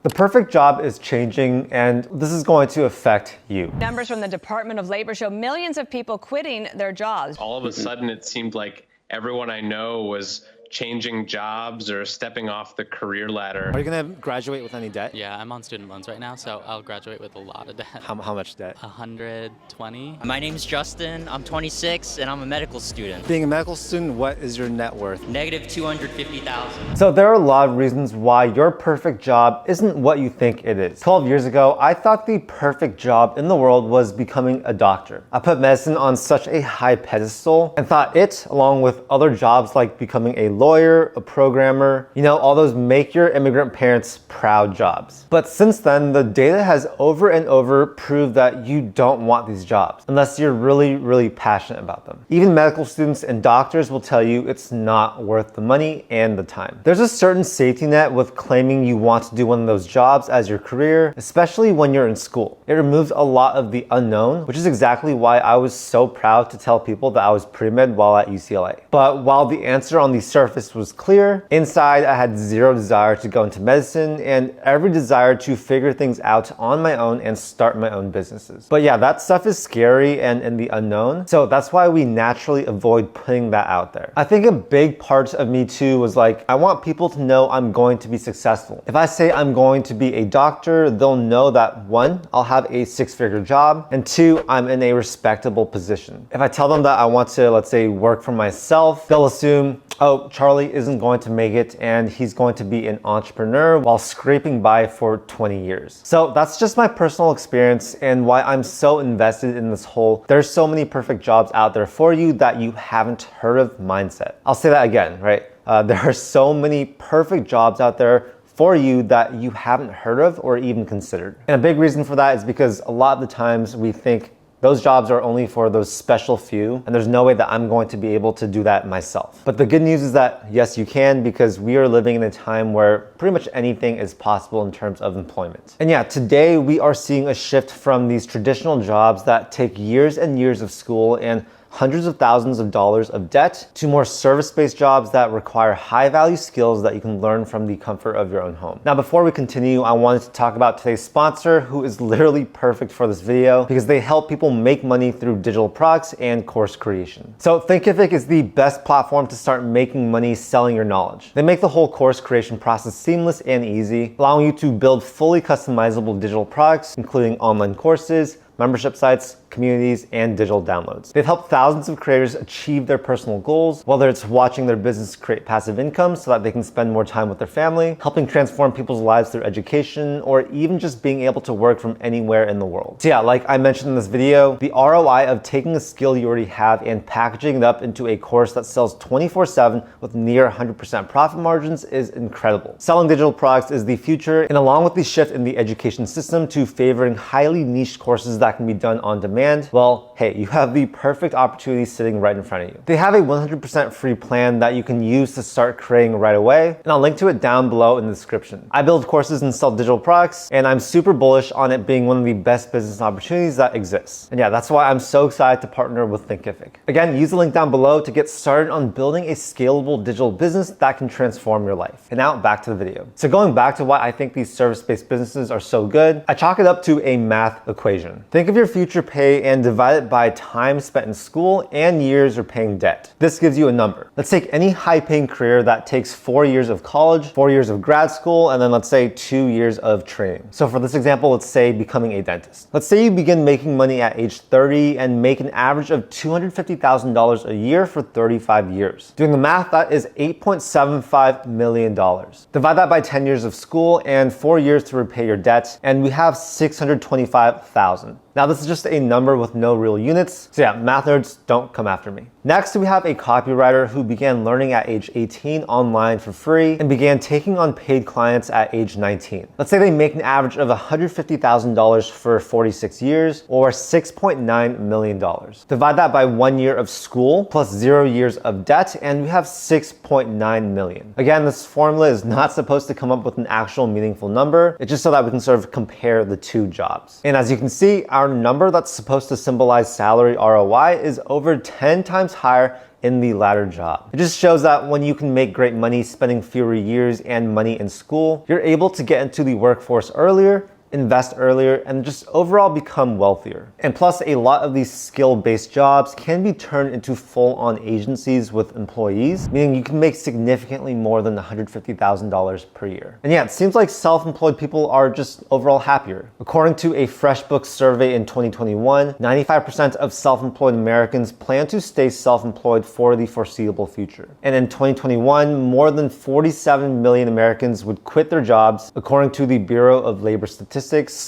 The perfect job is changing, and this is going to affect you. Numbers from the Department of Labor show millions of people quitting their jobs. All of a sudden, it seemed like everyone I know was changing jobs or stepping off the career ladder. Are you going to graduate with any debt? Yeah, I'm on student loans right now, so I'll graduate with a lot of debt. How much debt? 120. My name's Justin, I'm 26, and I'm a medical student. Being a medical student, what is your net worth? Negative 250,000. So there are a lot of reasons why your perfect job isn't what you think it is. 12 years ago, I thought the perfect job in the world was becoming a doctor. I put medicine on such a high pedestal and thought it, along with other jobs like becoming a lawyer, a programmer, all those make your immigrant parents proud jobs. But since then, the data has over and over proved that you don't want these jobs unless you're really, really passionate about them. Even medical students and doctors will tell you it's not worth the money and the time. There's a certain safety net with claiming you want to do one of those jobs as your career, especially when you're in school. It removes a lot of the unknown, which is exactly why I was so proud to tell people that I was pre-med while at UCLA. But while the answer on the surface was clear, inside I had zero desire to go into medicine and every desire to figure things out on my own and start my own businesses. But yeah, that stuff is scary and in the unknown, so that's why we naturally avoid putting that out there. I think a big part of me too was like, I want people to know I'm going to be successful. If I say I'm going to be a doctor, they'll know that one, I'll have a six-figure job, and two, I'm in a respectable position. If I tell them that I want to, let's say, work for myself, they'll assume, oh, Charlie isn't going to make it and he's going to be an entrepreneur while scraping by for 20 years. So that's just my personal experience and why I'm so invested in this whole there's so many perfect jobs out there for you that you haven't heard of mindset. I'll say that again, right? There are so many perfect jobs out there for you that you haven't heard of or even considered. And a big reason for that is because a lot of the times we think those jobs are only for those special few, and there's no way that I'm going to be able to do that myself. But the good news is that yes, you can, because we are living in a time where pretty much anything is possible in terms of employment. And yeah, today we are seeing a shift from these traditional jobs that take years and years of school and hundreds of thousands of dollars of debt to more service-based jobs that require high-value skills that you can learn from the comfort of your own home. Now, before we continue, I wanted to talk about today's sponsor, who is literally perfect for this video because they help people make money through digital products and course creation. So Thinkific is the best platform to start making money selling your knowledge. They make the whole course creation process seamless and easy, allowing you to build fully customizable digital products, including online courses, membership sites, communities, and digital downloads. They've helped thousands of creators achieve their personal goals, whether it's watching their business create passive income so that they can spend more time with their family, helping transform people's lives through education, or even just being able to work from anywhere in the world. So yeah, like I mentioned in this video, the ROI of taking a skill you already have and packaging it up into a course that sells 24/7 with near 100% profit margins is incredible. Selling digital products is the future, and along with the shift in the education system to favoring highly niche courses that can be done on demand, well, hey, you have the perfect opportunity sitting right in front of you. They have a 100% free plan that you can use to start creating right away, and I'll link to it down below in the description. I build courses and sell digital products, and I'm super bullish on it being one of the best business opportunities that exists. And yeah, that's why I'm so excited to partner with Thinkific. Again, use the link down below to get started on building a scalable digital business that can transform your life. And now back to the video. So going back to why I think these service-based businesses are so good, I chalk it up to a math equation. Think of your future pay and divide it by time spent in school and years you're paying debt. This gives you a number. Let's take any high-paying career that takes 4 years of college, 4 years of grad school, and then let's say 2 years of training. So for this example, let's say becoming a dentist. Let's say you begin making money at age 30 and make an average of $250,000 a year for 35 years. Doing the math, that is $8.75 million. Divide that by 10 years of school and 4 years to repay your debt, and we have $625,000. Now this is just a number with no real units, so yeah, math nerds, don't come after me. Next, we have a copywriter who began learning at age 18 online for free and began taking on paid clients at age 19. Let's say they make an average of $150,000 for 46 years, or $6.9 million. Divide that by 1 year of school plus 0 years of debt, and we have $6.9 million. Again, this formula is not supposed to come up with an actual meaningful number. It's just so that we can sort of compare the two jobs. And as you can see, our number that's supposed to symbolize salary ROI is over 10 times higher in the latter job. It just shows that when you can make great money spending fewer years and money in school, you're able to get into the workforce earlier, invest earlier, and just overall become wealthier. And plus, a lot of these skill-based jobs can be turned into full-on agencies with employees, meaning you can make significantly more than $150,000 per year. And yeah, it seems like self-employed people are just overall happier. According to a FreshBooks survey in 2021, 95% of self-employed Americans plan to stay self-employed for the foreseeable future. And in 2021, more than 47 million Americans would quit their jobs, according to the Bureau of Labor Statistics,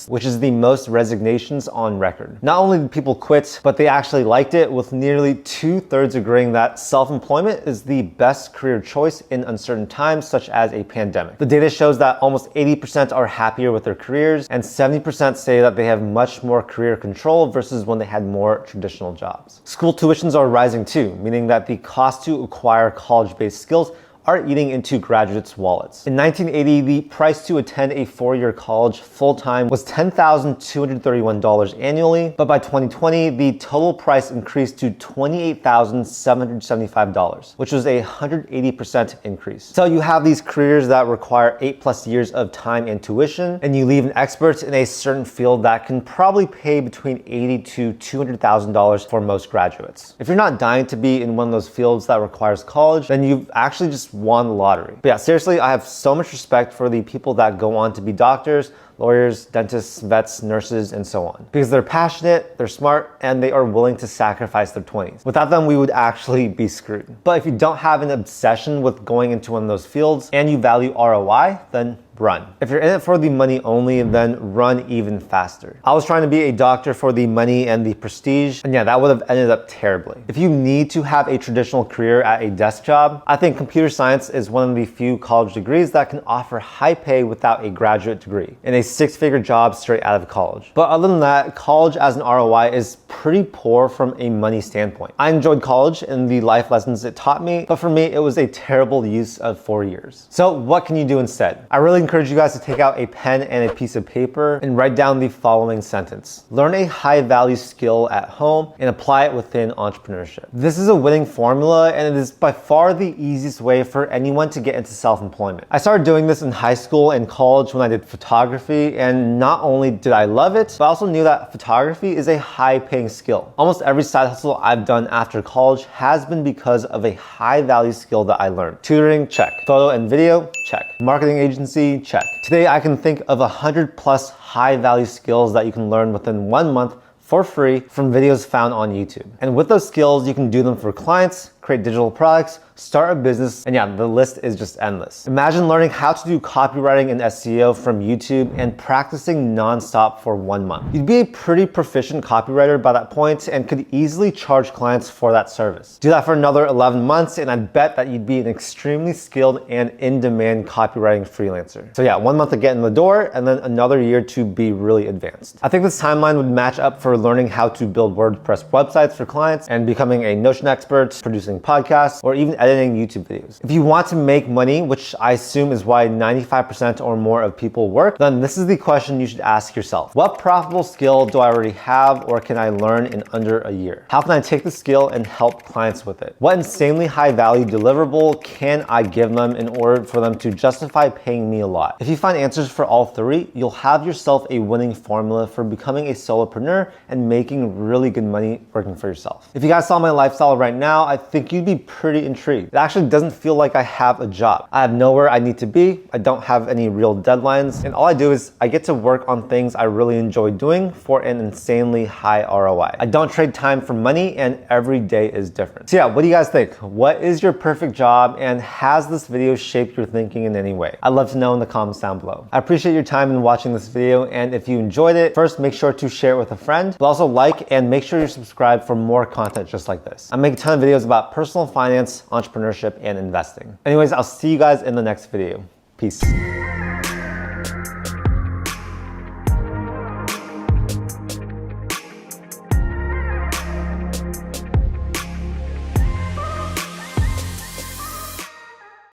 which is the most resignations on record. Not only did people quit, but they actually liked it, with nearly 2/3 agreeing that self-employment is the best career choice in uncertain times, such as a pandemic. The data shows that almost 80% are happier with their careers, and 70% say that they have much more career control versus when they had more traditional jobs. School tuitions are rising too, meaning that the cost to acquire college-based skills are eating into graduates' wallets. In 1980, the price to attend a 4-year college full-time was $10,231 annually, but by 2020, the total price increased to $28,775, which was a 180% increase. So you have these careers that require 8+ years of time and tuition, and you leave an expert in a certain field that can probably pay between $80,000 to $200,000 for most graduates. If you're not dying to be in one of those fields that requires college, then you've actually just won the lottery. But yeah, seriously, I have so much respect for the people that go on to be doctors, lawyers, dentists, vets, nurses, and so on. Because they're passionate, they're smart, and they are willing to sacrifice their 20s. Without them, we would actually be screwed. But if you don't have an obsession with going into one of those fields and you value ROI, then run. If you're in it for the money only, then run even faster. I was trying to be a doctor for the money and the prestige, and yeah, that would have ended up terribly. If you need to have a traditional career at a desk job, I think computer science is one of the few college degrees that can offer high pay without a graduate degree, and a 6-figure job straight out of college. But other than that, college as an ROI is pretty poor from a money standpoint. I enjoyed college and the life lessons it taught me, but for me, it was a terrible use of 4 years. So what can you do instead? I really encourage you guys to take out a pen and a piece of paper and write down the following sentence. Learn a high-value skill at home and apply it within entrepreneurship. This is a winning formula, and it is by far the easiest way for anyone to get into self-employment. I started doing this in high school and college when I did photography, and not only did I love it, but I also knew that photography is a high-paying skill. Almost every side hustle I've done after college has been because of a high-value skill that I learned. Tutoring, check. Photo and video, check. Marketing agency, check. Today, I can think of 100+ high-value skills that you can learn within 1 month for free from videos found on YouTube. And with those skills, you can do them for clients, create digital products, start a business, and yeah, the list is just endless. Imagine learning how to do copywriting and SEO from YouTube and practicing nonstop for 1 month. You'd be a pretty proficient copywriter by that point and could easily charge clients for that service. Do that for another 11 months, and I'd bet that you'd be an extremely skilled and in-demand copywriting freelancer. So yeah, 1 month to get in the door, and then another year to be really advanced. I think this timeline would match up for learning how to build WordPress websites for clients and becoming a Notion expert, producing podcasts, or even editing YouTube videos. If you want to make money, which I assume is why 95% or more of people work, then this is the question you should ask yourself. What profitable skill do I already have or can I learn in under a year? How can I take the skill and help clients with it? What insanely high value deliverable can I give them in order for them to justify paying me a lot? If you find answers for all three, you'll have yourself a winning formula for becoming a solopreneur and making really good money working for yourself. If you guys saw my lifestyle right now, I think you'd be pretty intrigued. It actually doesn't feel like I have a job. I have nowhere I need to be. I don't have any real deadlines. And all I do is I get to work on things I really enjoy doing for an insanely high ROI. I don't trade time for money, and every day is different. So yeah, what do you guys think? What is your perfect job, and has this video shaped your thinking in any way? I'd love to know in the comments down below. I appreciate your time in watching this video, and if you enjoyed it, first make sure to share it with a friend, but also like and make sure you're subscribed for more content just like this. I make a ton of videos about personal finance, entrepreneurship, and investing. Anyways, I'll see you guys in the next video. Peace.